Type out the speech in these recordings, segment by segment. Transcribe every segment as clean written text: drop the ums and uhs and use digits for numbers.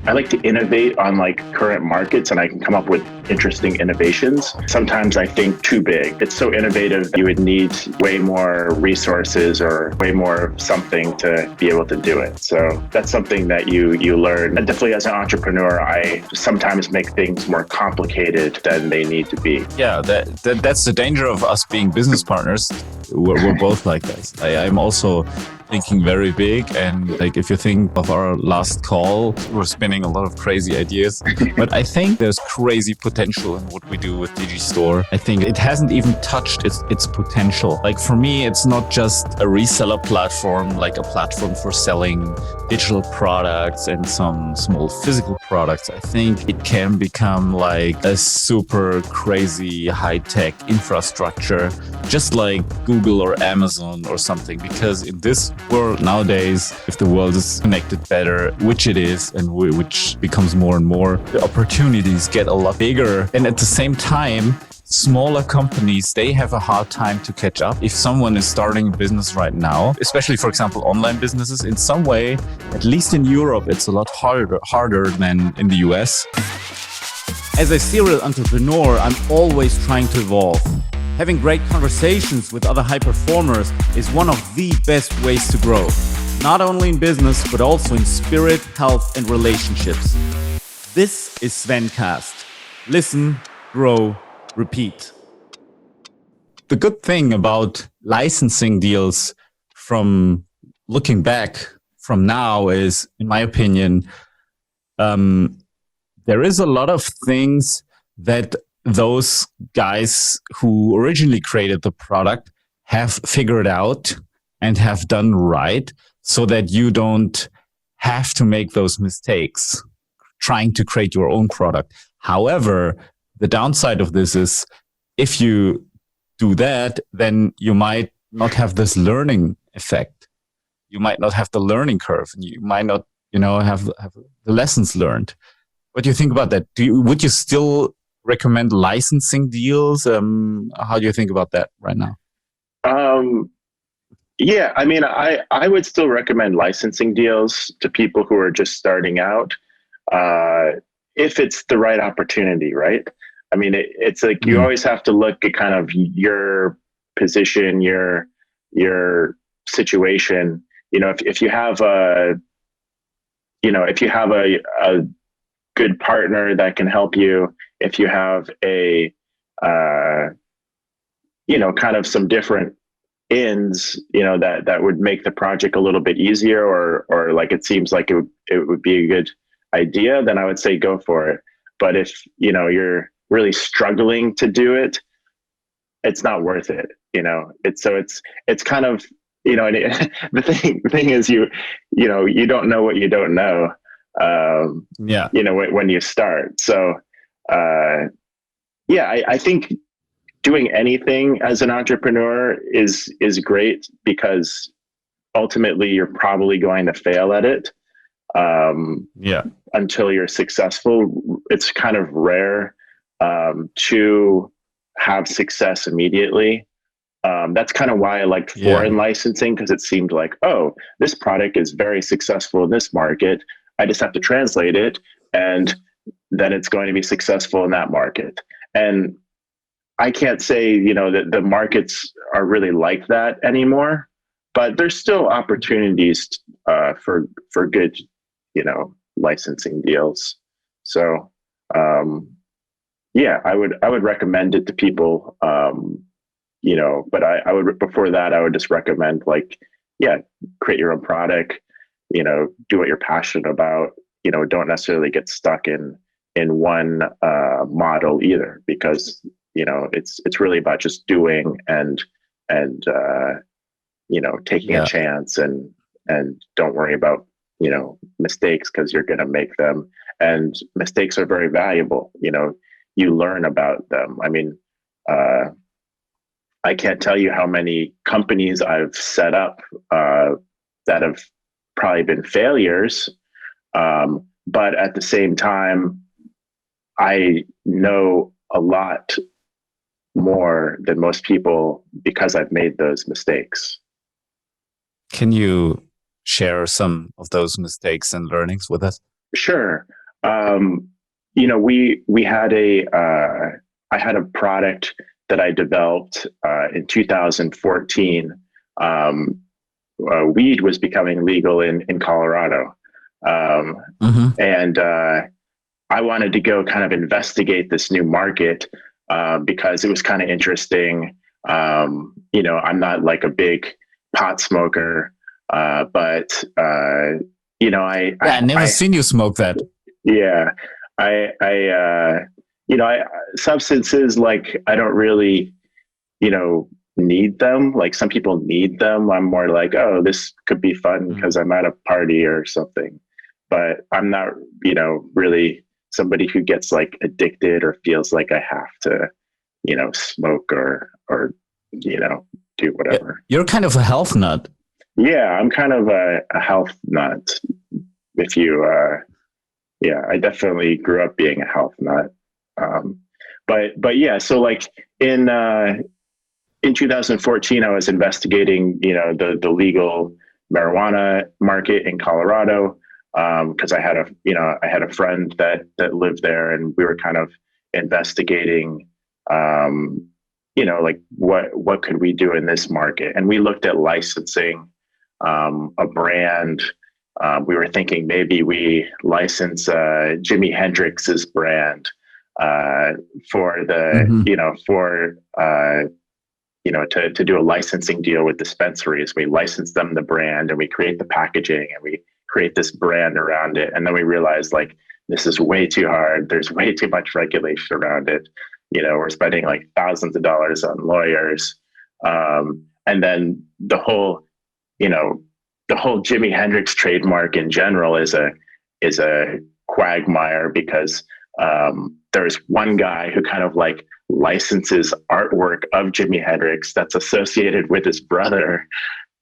I like to innovate on like current markets, and I can come up with interesting innovations. Sometimes I think too big. It's so innovative, you would need way more resources or way more something to be able to do it. So that's something that you learn. And definitely as an entrepreneur, I sometimes make things more complicated than they need to be. Yeah, that's the danger of us being business partners. We're both like this. I'm also thinking very big, and like if you think of our last call, we're spinning a lot of crazy ideas. But I think there's crazy potential in what we do with Digistore. I think it hasn't even touched its potential. Like for me, it's not just a reseller platform, like a platform for selling digital products and some small physical products. I think it can become like a super crazy high-tech infrastructure, just like Google or Amazon or something, because in this world nowadays, if the world is connected better, which it is, and which becomes more and more, the opportunities get a lot bigger. And at the same time, smaller companies, they have a hard time to catch up. If someone is starting a business right now, especially, for example, online businesses, in some way, at least in Europe, it's a lot harder than in the US. As a serial entrepreneur, I'm always trying to evolve. Having great conversations with other high performers is one of the best ways to grow, not only in business, but also in spirit, health, and relationships. This is Svencast. Listen, grow, repeat. The good thing about licensing deals from looking back from now is, in my opinion, there is a lot of things that those guys who originally created the product have figured out and have done right, so that you don't have to make those mistakes trying to create your own product. However, the downside of this is if you do that, then you might not have this learning effect. You might not have the learning curve, and you might not, have the lessons learned. What do you think about that? Would you still recommend licensing deals? How do you think about that right now? Yeah, I mean, I would still recommend licensing deals to people who are just starting out, if it's the right opportunity, right? I mean, it's like you always have to look at kind of your position, your situation. If you have a good partner that can help you, if you have a, kind of some different ends, that would make the project a little bit easier, or like it seems like it would be a good idea, then I would say go for it. But if, you're really struggling to do it, it's not worth it. It's kind of, the thing is you don't know what you don't know. When you start. So, I think doing anything as an entrepreneur is great, because ultimately you're probably going to fail at it. Until you're successful. It's kind of rare to have success immediately. That's kind of why I liked foreign licensing, because it seemed like, oh, this product is very successful in this market. I just have to translate it, and then it's going to be successful in that market. And I can't say, that the markets are really like that anymore, but there's still opportunities for good, licensing deals. So, I would recommend it to people, but I would, before that, I would just recommend create your own product, do what you're passionate about, don't necessarily get stuck in one model either, because, it's really about just doing and taking a chance, and don't worry about, mistakes, because you're going to make them, and mistakes are very valuable. You learn about them. I mean, I can't tell you how many companies I've set up that have probably been failures. But at the same time, I know a lot more than most people because I've made those mistakes. Can you share some of those mistakes and learnings with us? Sure. We had I had a product that I developed in 2014. Um, Weed was becoming legal in Colorado. And I wanted to go kind of investigate this new market because it was kind of interesting. I'm not like a big pot smoker, but I never seen you smoke that. Yeah, substances, like, I don't really, need them. Like, some people need them. I'm more like, oh, this could be fun because I'm at a party or something. But I'm not, really somebody who gets like addicted or feels like I have to, smoke or do whatever. You're kind of a health nut. Yeah, I'm kind of a health nut. If you, I definitely grew up being a health nut. But yeah, so like in 2014, I was investigating, the legal marijuana market in Colorado, because I had a friend that lived there, and we were kind of investigating, like what could we do in this market, and we looked at licensing a brand. We were thinking maybe we license Jimi Hendrix's brand for to do a licensing deal with dispensaries. We license them the brand, and we create the packaging, and we create this brand around it. And then we realized, like, this is way too hard. There's way too much regulation around it. We're spending like thousands of dollars on lawyers. And then the whole Jimi Hendrix trademark in general is a quagmire, because there's one guy who kind of like licenses artwork of Jimi Hendrix that's associated with his brother.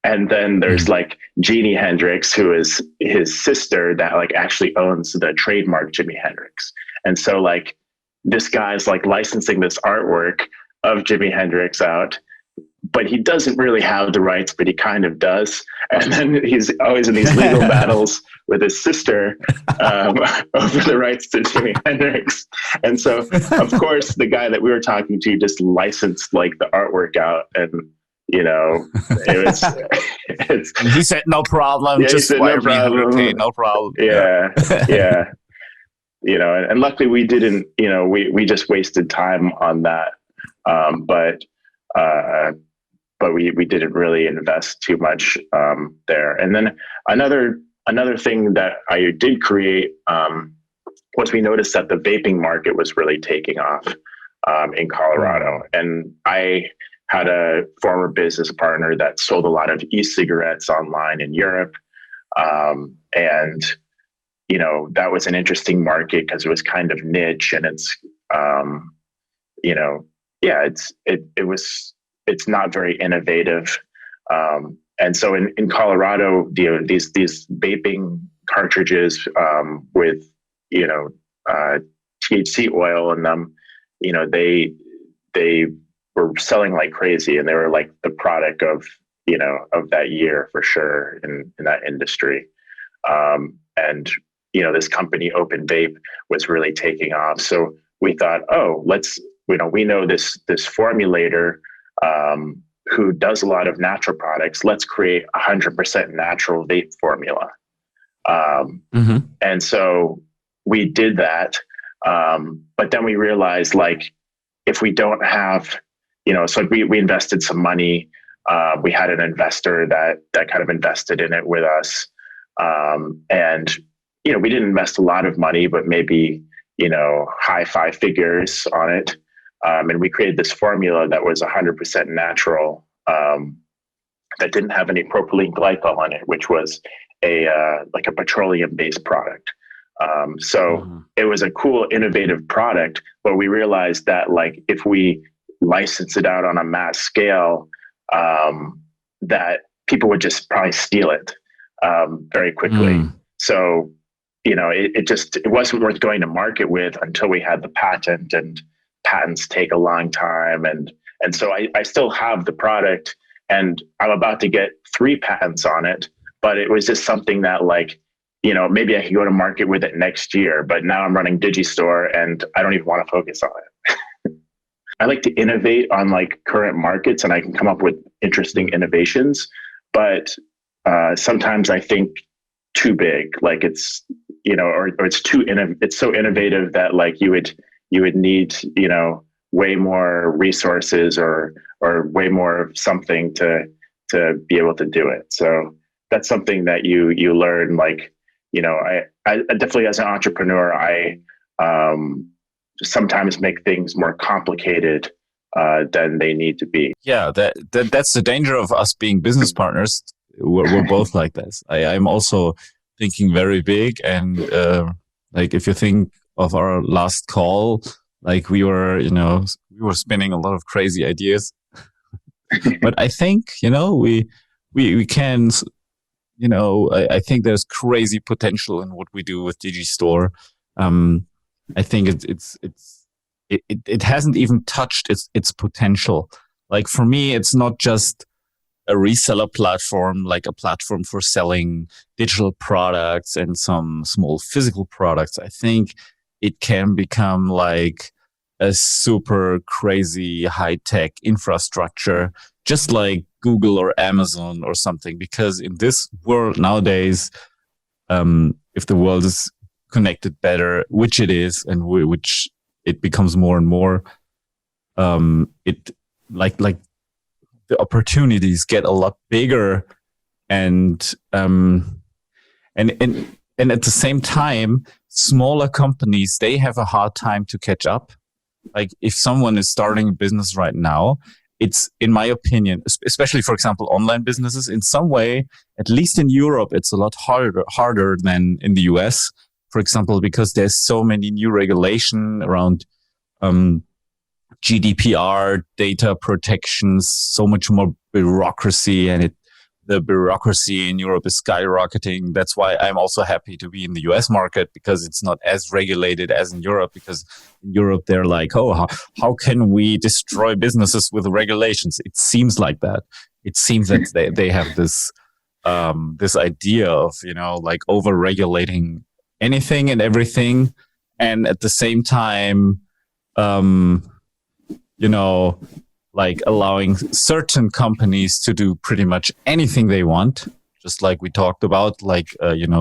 And then there's like Jeannie Hendrix, who is his sister, that like actually owns the trademark Jimi Hendrix. And so like this guy's like licensing this artwork of Jimi Hendrix out, but he doesn't really have the rights, but he kind of does. And then he's always in these legal battles with his sister over the rights to Jimi Hendrix. And so, of course, the guy that we were talking to just licensed like the artwork out, and he said no problem. Yeah, just no problem. Okay, no problem. Yeah, yeah. And luckily we didn't. We just wasted time on that. But we didn't really invest too much there. And then another thing that I did create was we noticed that the vaping market was really taking off in Colorado. And I had a former business partner that sold a lot of e-cigarettes online in Europe. And, that was an interesting market because it was kind of niche, and it's not very innovative. And so in Colorado, these vaping cartridges with, THC oil in them, they were selling like crazy, and they were like the product of that year for sure in that industry. And this company, Open Vape, was really taking off. So we thought, oh, we know this formulator who does a lot of natural products. Let's create 100% natural vape formula. And so we did that. But then we realized, like, if we don't have, so we invested some money. We had an investor that kind of invested in it with us. And, we didn't invest a lot of money, but maybe, high 5 figures on it. And we created this formula that was 100% natural, that didn't have any propylene glycol on it, which was like a petroleum-based product. It was a cool, innovative product, but we realized that, like, if we license it out on a mass scale, that people would just probably steal it very quickly. So, it wasn't worth going to market with until we had the patent, and patents take a long time. And so I still have the product, and I'm about to get 3 patents on it, but it was just something that, like, maybe I can go to market with it next year, but now I'm running Digistore and I don't even want to focus on it. I like to innovate on like current markets, and I can come up with interesting innovations, but sometimes I think too big, like it's, or it's it's so innovative that like you would need, way more resources or way more of something to be able to do it. So that's something that you learn, like, I definitely, as an entrepreneur, I sometimes make things more complicated than they need to be. Yeah, that's the danger of us being business partners. We're both like this. I'm also thinking very big, and like if you think of our last call, like we were spinning a lot of crazy ideas. But I think we can. I think there's crazy potential in what we do with Digistore. I think it hasn't even touched its potential. Like for me, it's not just a reseller platform, like a platform for selling digital products and some small physical products. I think it can become like a super crazy high-tech infrastructure, just like Google or Amazon or something. Because in this world nowadays, if the world is connected better, which it is, and which it becomes more and more, it like the opportunities get a lot bigger, and at the same time, smaller companies, they have a hard time to catch up. Like if someone is starting a business right now, it's, in my opinion, especially for example, online businesses, in some way, at least in Europe, it's a lot harder than in the US, for example, because there's so many new regulation around GDPR, data protections, so much more bureaucracy, and the bureaucracy in Europe is skyrocketing. That's why I'm also happy to be in the US market, because it's not as regulated as in Europe, because in Europe they're like, oh, how can we destroy businesses with regulations? It seems like that. It seems that they have this idea of, like over-regulating anything and everything. And at the same time, like allowing certain companies to do pretty much anything they want, just like we talked about, like in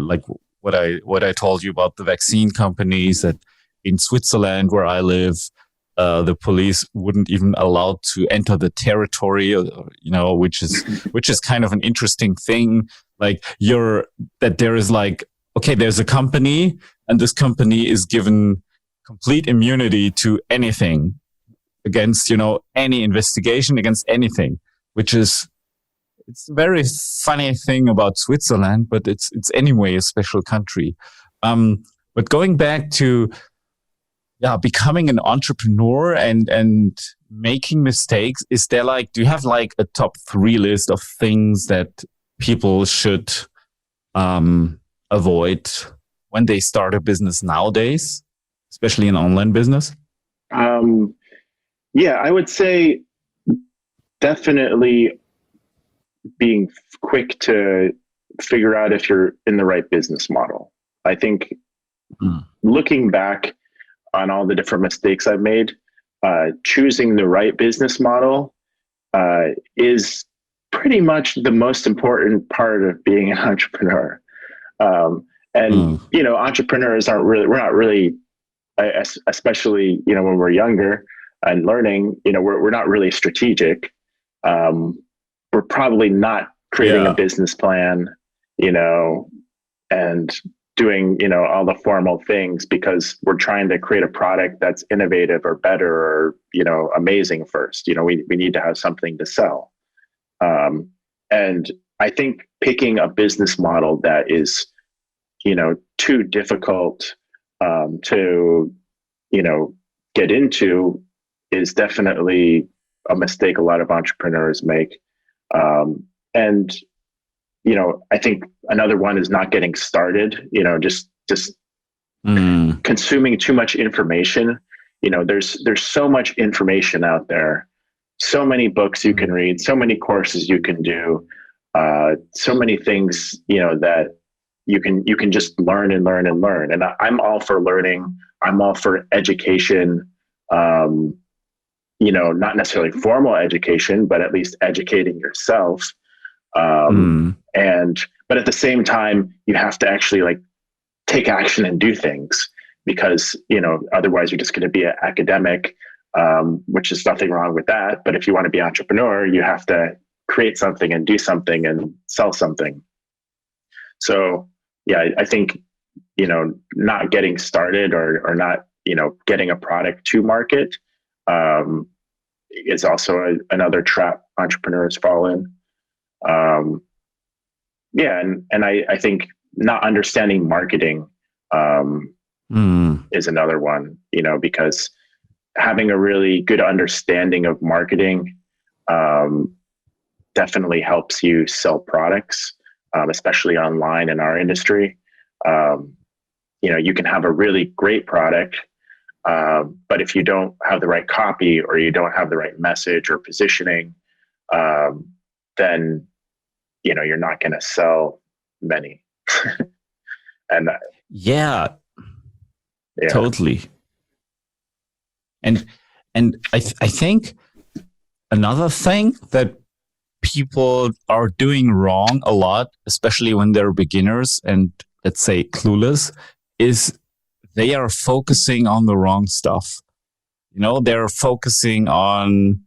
like what I told you about the vaccine companies, that in Switzerland where I live, the police wouldn't even allow to enter the territory, which is kind of an interesting thing. Like that there is like, okay, there's a company, and this company is given complete immunity to anything, against, any investigation against anything, it's a very funny thing about Switzerland, but it's anyway a special country. But going back to, becoming an entrepreneur and making mistakes, do you have like a top 3 list of things that people should avoid when they start a business nowadays, especially an online business? Yeah, I would say definitely being quick to figure out if you're in the right business model. I think looking back on all the different mistakes I've made, choosing the right business model is pretty much the most important part of being an entrepreneur. Entrepreneurs we're not really, especially, when we're younger and learning, we're not really strategic. We're probably not creating a business plan, and doing, all the formal things, because we're trying to create a product that's innovative or better or, amazing first. We need to have something to sell. And I think picking a business model that is, too difficult to, get into is definitely a mistake a lot of entrepreneurs make. I think another one is not getting started, just consuming too much information. There's so much information out there, so many books you can read, so many courses you can do. so many things, that you can just learn and learn and learn. And I'm all for learning. I'm all for education. Not necessarily formal education, but at least educating yourself. But at the same time, you have to actually like take action and do things, because, otherwise you're just going to be an academic, which is nothing wrong with that. But if you want to be an entrepreneur, you have to create something and do something and sell something. So yeah, I think, not getting started or not, getting a product to market, is also another trap entrepreneurs fall in. And I think not understanding marketing is another one, because having a really good understanding of marketing definitely helps you sell products, especially online in our industry. You can have a really great product, but if you don't have the right copy or you don't have the right message or positioning, then you're not going to sell many. And yeah, totally. And I think another thing that people are doing wrong a lot, especially when they're beginners and let's say clueless, is they are focusing on the wrong stuff. They're focusing on,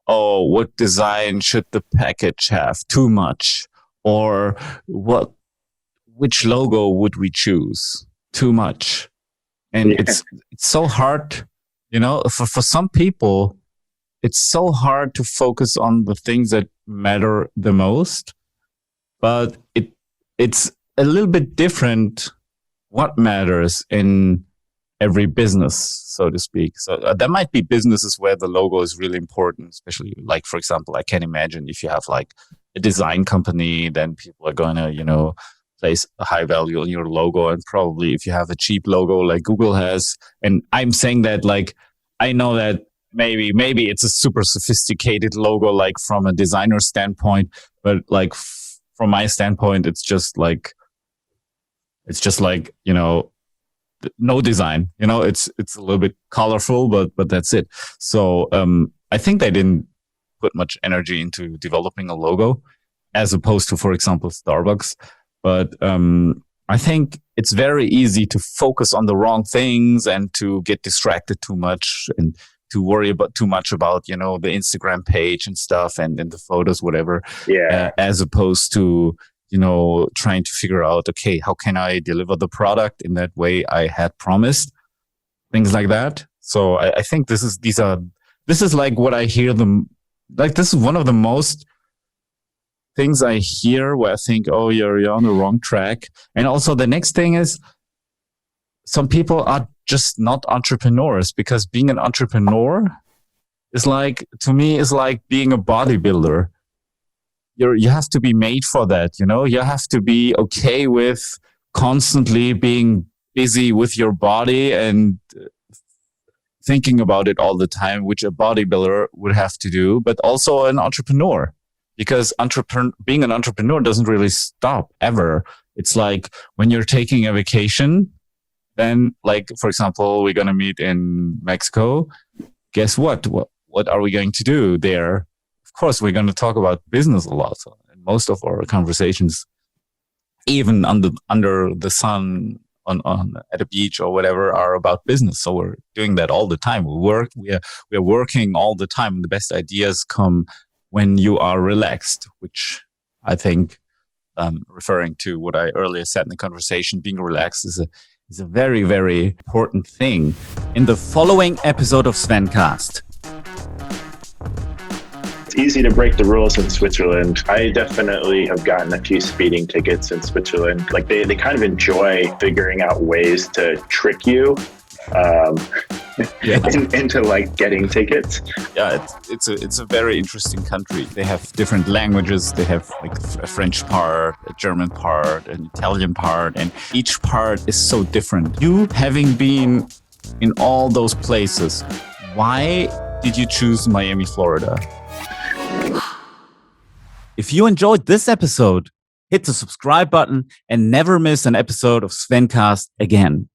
what design should the package have? Too much. Or which logo would we choose? Too much. And it's so hard, for some people, it's so hard to focus on the things that matter the most. But it's a little bit different what matters in every business, so to speak. So there might be businesses where the logo is really important, especially like, for example, I can imagine if you have like a design company, then people are going to, place a high value on your logo. And probably if you have a cheap logo like Google has, and I'm saying that like, I know that maybe it's a super sophisticated logo, like from a designer standpoint, but like from my standpoint, it's just like, no design, it's a little bit colorful, but that's it. So, I think they didn't put much energy into developing a logo as opposed to, for example, Starbucks. But, I think it's very easy to focus on the wrong things and to get distracted too much and to worry about too much about, the Instagram page and stuff and the photos, whatever. Yeah. As opposed to, trying to figure out, okay, how can I deliver the product in that way I had promised? Things like that. So I think this is like what I hear them, like this is one of the most things I hear where I think, oh, you're on the wrong track. And also the next thing is some people are just not entrepreneurs, because being an entrepreneur is like, to me, is like being a bodybuilder. You have to be made for that, you have to be okay with constantly being busy with your body and thinking about it all the time, which a bodybuilder would have to do, but also an entrepreneur, because being an entrepreneur doesn't really stop ever. It's like when you're taking a vacation, then like, for example, we're going to meet in Mexico. Guess what? What are we going to do there? Of course, we're going to talk about business a lot. So, and most of our conversations, even under the sun on at a beach or whatever, are about business. So we're doing that all the time. We're working all the time. The best ideas come when you are relaxed, which I think, referring to what I earlier said in the conversation, being relaxed is a very, very important thing. In the following episode of Svencast. It's easy to break the rules in Switzerland. I definitely have gotten a few speeding tickets in Switzerland. Like they kind of enjoy figuring out ways to trick you into like getting tickets. Yeah, it's a very interesting country. They have different languages. They have like a French part, a German part, an Italian part, and each part is so different. You having been in all those places, why did you choose Miami, Florida? If you enjoyed this episode, hit the subscribe button and never miss an episode of Svencast again.